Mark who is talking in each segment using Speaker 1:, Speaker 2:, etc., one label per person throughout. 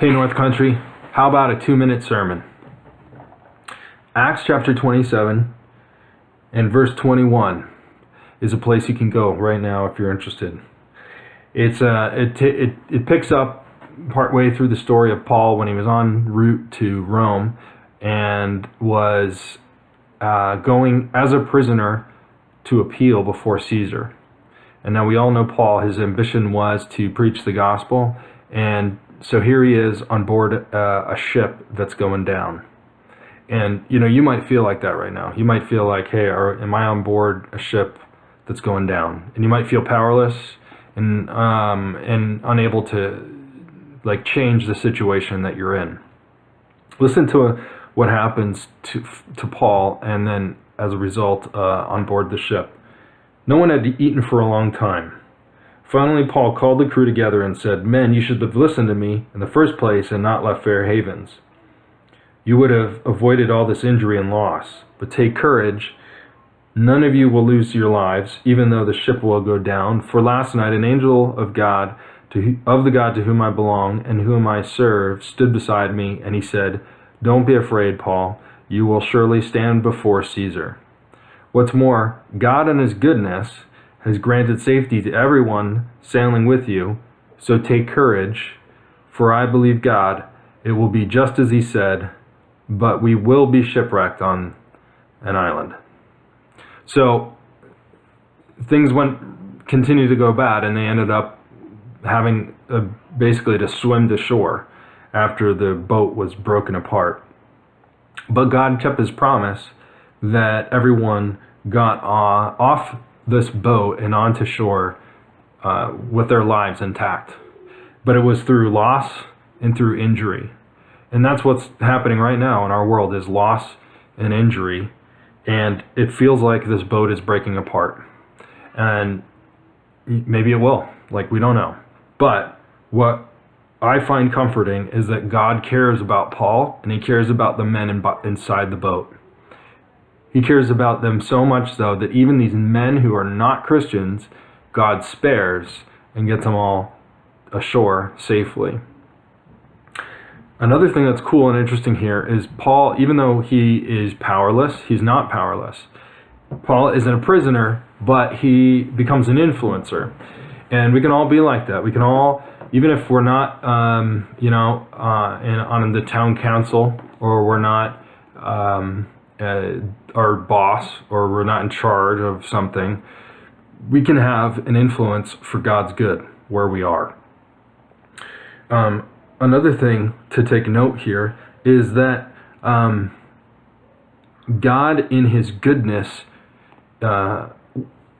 Speaker 1: Hey, North Country, how about a 2-minute sermon? Acts chapter 27 and verse 21 is a place you can go right now if you're interested. It picks up partway through the story of Paul when he was en route to Rome and was going as a prisoner to appeal before Caesar. And now we all know Paul, his ambition was to preach the gospel, and so here he is on board a ship that's going down. And you might feel like that right now. You might feel like, hey, am I on board a ship that's going down? And you might feel powerless and unable to change the situation that you're in. Listen to what happens to Paul, and then as a result on board the ship. No one had eaten for a long time. Finally, Paul called the crew together and said, "Men, you should have listened to me in the first place and not left Fair Havens. You would have avoided all this injury and loss. But take courage. None of you will lose your lives, even though the ship will go down. For last night, an angel of God, of the God to whom I belong and whom I serve, stood beside me, and he said, 'Don't be afraid, Paul. You will surely stand before Caesar.' What's more, God in his goodness has granted safety to everyone sailing with you, so take courage, for I believe God, it will be just as he said, but we will be shipwrecked on an island." So things continued to go bad, and they ended up having basically to swim to shore after the boat was broken apart. But God kept his promise that everyone got off this boat and onto shore with their lives intact. But it was through loss and through injury. And that's what's happening right now in our world, is loss and injury. And it feels like this boat is breaking apart. And maybe it will, we don't know. But what I find comforting is that God cares about Paul, and he cares about the men inside the boat. He cares about them so much so that even these men who are not Christians, God spares and gets them all ashore safely. Another thing that's cool and interesting here is Paul, even though he is powerless, he's not powerless. Paul isn't a prisoner, but he becomes an influencer. And we can all be like that. We can all, even if we're not, on the town council, or we're not our boss, or we're not in charge of something, we can have an influence for God's good where we are. Another thing to take note here is that God in his goodness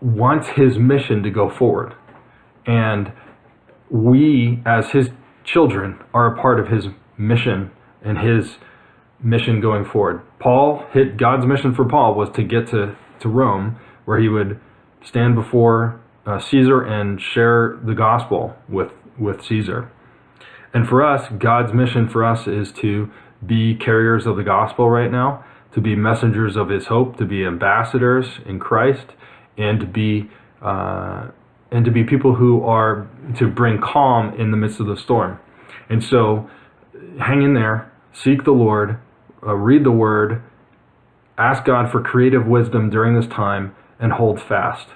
Speaker 1: wants his mission to go forward. And we, as his children, are a part of his mission and his mission going forward. God's mission for Paul was to get to Rome, where he would stand before Caesar and share the gospel with Caesar. And for us, God's mission for us is to be carriers of the gospel right now, to be messengers of his hope, to be ambassadors in Christ, and to be people who are to bring calm in the midst of the storm. And so hang in there, seek the Lord, read the word, ask God for creative wisdom during this time, and hold fast,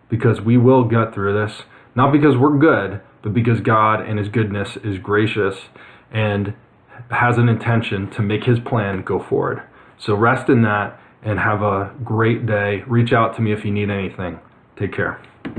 Speaker 1: because we will get through this, not because we're good, but because God in his goodness is gracious and has an intention to make his plan go forward. So rest in that and have a great day. Reach out to me if you need anything. Take care.